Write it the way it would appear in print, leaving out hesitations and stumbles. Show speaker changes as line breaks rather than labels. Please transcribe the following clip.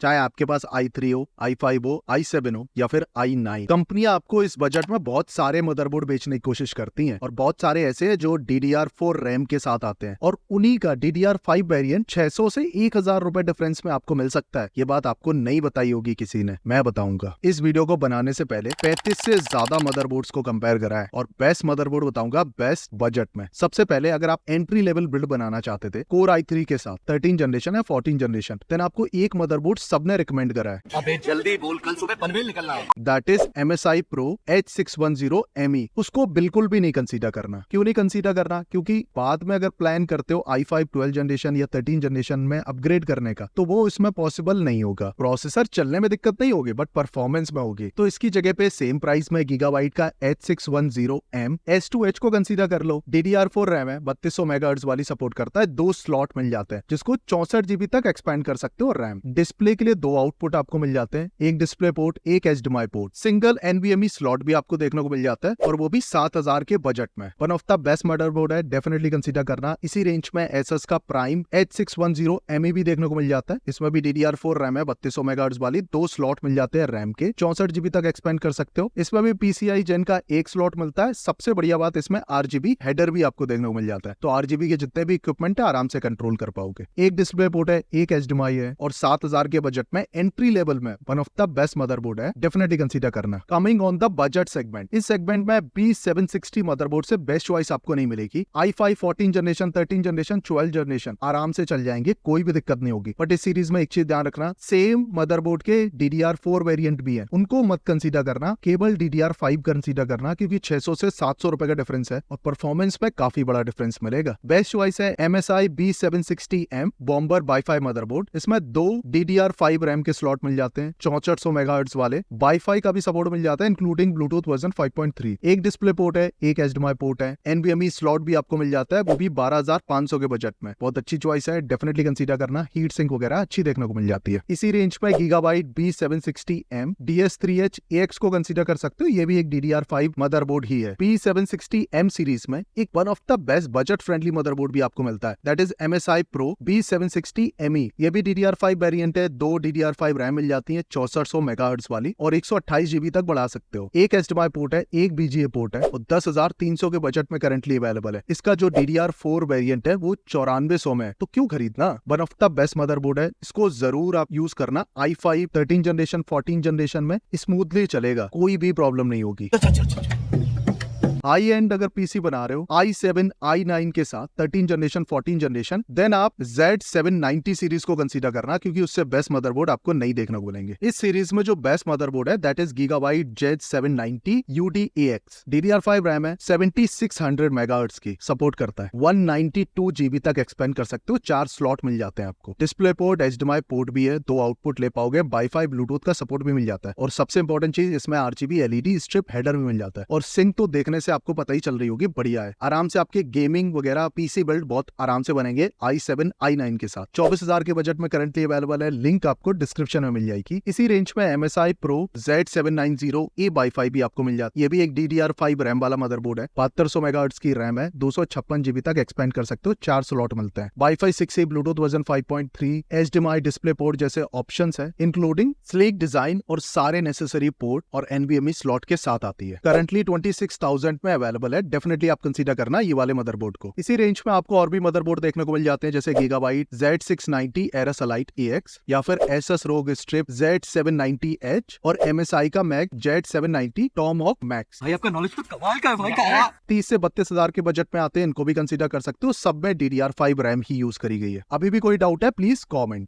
चाहे आपके पास i3 हो, i5 हो, i7 हो या फिर i9। कंपनियां आपको इस बजट में बहुत सारे मदरबोर्ड बेचने की कोशिश करती हैं और बहुत सारे ऐसे हैं जो DDR4 रैम के साथ आते हैं और उन्हीं का DDR5 वेरिएंट 600 से 1000 रुपए डिफरेंस में आपको मिल सकता है। ये बात आपको नहीं बताई होगी किसी ने, मैं बताऊंगा। इस वीडियो को बनाने से पहले 35 से ज्यादा मदरबोर्ड्स को कंपेयर करा है और बेस्ट मदरबोर्ड बताऊंगा बेस्ट बजट में। सबसे पहले अगर आप एंट्री लेवल बिल्ड बनाना चाहते थे कोर i3 के साथ 13 जनरेशन या 14 जनरेशन, देन आपको एक मदरबोर्ड सबने रिकमेंड करा है।
अबे जल्दी बोल, कल सुबह पनवेल निकलना है।
That is MSI Pro H610ME। उसको बिल्कुल भी नहीं कंसीडर करना। क्यों नहीं कंसीडर करना? क्योंकि बाद में अगर प्लान करते हो i5 12 जनरेशन या 13 जनरेशन में अपग्रेड करने का, तो वो इसमें पॉसिबल नहीं होगा। प्रोसेसर चलने में दिक्कत नहीं होगी बट परफॉर्मेंस में होगी। तो इसकी जगह पे सेम प्राइस में गीगाबाइट का H610M S2H को कंसीडर कर लो। DDR4 रैम है, 3200 मेगाहर्ट्ज वाली सपोर्ट करता है, 2 स्लॉट मिल जाते हैं जिसको 64 GB तक एक्सपेंड कर सकते हो। रैम डिस्प्ले के लिए 2 आउटपुट आपको मिल जाते हैं, एक डिस्प्ले पोर्ट, एक HDMI port. Single NVMe slot भी आपको देखने को मिल जाता है और वो भी 7000 के बजट में। One of the best motherboard है, डेफिनेटली कंसीडर करना। इसी रेंज में Asus का प्राइम H610ME भी देखने को मिल जाता है। इसमें भी DDR4 रैम है, 3200 मेगाहर्ट्ज वाली, 2 स्लॉट मिल जाते हैं रैम के, 64 GB तक एक्सपेंड कर सकते हो। इसमें भी PCI जेन का एक स्लॉट मिलता है। सबसे बढ़िया बात इसमें RGB हेडर भी आपको देखने को मिल जाता है, तो RGB के जितने भी इक्विपमेंट है आराम से कंट्रोल कर पाओगे। एक डिस्प्ले पोर्ट है, एक HDMI है और 7000 के बजट में एंट्री लेवल में one of the best motherboard है, डेफिनेटली कंसीडर करना। Coming on the budget segment, इस सेगमेंट में B760 मदरबोर्ड से बेस्ट चॉइस आपको नहीं मिलेगी। i5 14 जनरेशन, 13 जनरेशन, 12 जनरेशन आराम से चल जाएंगे, कोई भी दिक्कत नहीं होगी। बट इस सीरीज में एक चीज ध्यान रखना, सेम मदरबोर्ड के DDR4 वेरिएंट भी है, उनको मत कंसीडर करना, केवल DDR5 कंसीडर करना, क्योंकि 600 से 700 रुपए का डिफरेंस है और परफॉर्मेंस में काफी बड़ा डिफरेंस मिलेगा। बेस्ट चॉइस है MSI B760M bomber wifi motherboard. इसमें 2 DDR5 रैम के स्लॉट मिल जाते हैं, 6400 मेगाहर्ट्ज वाले, वाईफाई का भी सपोर्ट मिल जाता है इंक्लूडिंग ब्लूटूथ वर्जन 5.3। एक डिस्प्ले पोर्ट है, एक HDMI पोर्ट है, NVMe स्लॉट भी आपको मिल जाता है, वो भी 12500 के बजट में। बहुत अच्छी चॉइस है, डेफिनेटली कंसीडर करना। हीट सिंक वगैरह अच्छी देखने को मिल जाती है। इसी रेंज में गीगाबाइट B760M DS3H AX को कंसीडर कर सकते हो, ये भी एक DDR5 मदरबोर्ड ही है। B760M सीरीज में एक one of the best budget friendly motherboard भी आपको मिलता है, that is MSI Pro B760ME। ये भी DDR5 वेरिएंट है, 2 DDR5 रैम मिल जाती है, 6400 मेगाहर्ट्ज वाली, और 128 GB तक बढ़ा सकते हो। एक HDMI पोर्ट है, एक BGA पोर्ट है और 10300 के बजट में करंटली अवेलेबल है। इसका जो DDR4 वेरिएंट है वो 9400 में है, तो क्यों खरीदना? One of the best motherboard है, इसको जरूर आप यूज करना। i5 13 जनरेशन 14 जनरेशन में स्मूथली चलेगा, कोई भी प्रॉब्लम नहीं होगी। हाई एंड अगर पीसी बना रहे हो i7 i9 के साथ 13 जनरेशन 14 जनरेशन, देन आप Z790 सीरीज को कंसीडर करना, क्योंकि उससे बेस्ट मदरबोर्ड आपको नहीं देखने को मिलेंगे। इस सीरीज में जो बेस्ट मदरबोर्ड है that is gigabyte Z790 UD-AX। DDR5 RAM है, 7600 मेगाहर्ट्ज की सपोर्ट करता है, 192 GB तक एक्सपेंड कर सकते हो, 4 स्लॉट मिल जाते हैं आपको। डिस्प्ले पोर्ट, HDMI पोर्ट भी है, 2 आउटपुट ले पाओगे, वाईफाई ब्लूटूथ का सपोर्ट भी मिल जाता है और सबसे इंपॉर्टेंट चीज इसमें RGB LED स्ट्रिप हेडर भी मिल जाता है। और सिंक तो देखने से आपको पता ही चल रही होगी, बढ़िया है। आराम से आपके गेमिंग वगैरह PC बिल्ड बहुत आराम से बनेंगे i7 i9 के साथ। 24000 के बजट में करंटली अवेलेबल है, लिंक आपको डिस्क्रिप्शन में मिल जाएगी। इसी रेंज में MSI Pro Z790A वाईफाई भी आपको मिल जाती है, ये भी एक DDR5 रैम वाला मदरबोर्ड है, 7200 मेगाहर्ट्ज की रैम है, 256 GB तक एक्सपेंड कर सकते हो, 4 स्लॉट मिलते हैं। Wifi 6E Bluetooth version 5.3, HDMI display port जैसे ऑप्शंस है, इंक्लूडिंग स्लीक डिजाइन और सारे नेसेसरी पोर्ट और NVMe स्लॉट के साथ आती है। करंटली 26000 में अवेलेबल है, डेफिनेटली आप कंसीडर करना ये वाले मदरबोर्ड को। इसी रेंज में आपको और भी मदरबोर्ड देखने को मिल जाते हैं, जैसे gigabyte Z690 Ares Elite AX या फिर Asus ROG Strix Z790H और MSI का Mac Z790 Tomahawk Max।
भाई आपका नॉलेज तो कमाल का है भाई का।
30 से 32,000 के बजट में आते हैं, इनको भी कंसीडर कर सकते हो। सब में DDR5 रैम ही यूज करी गई है। अभी भी कोई डाउट है प्लीज कॉमेंट।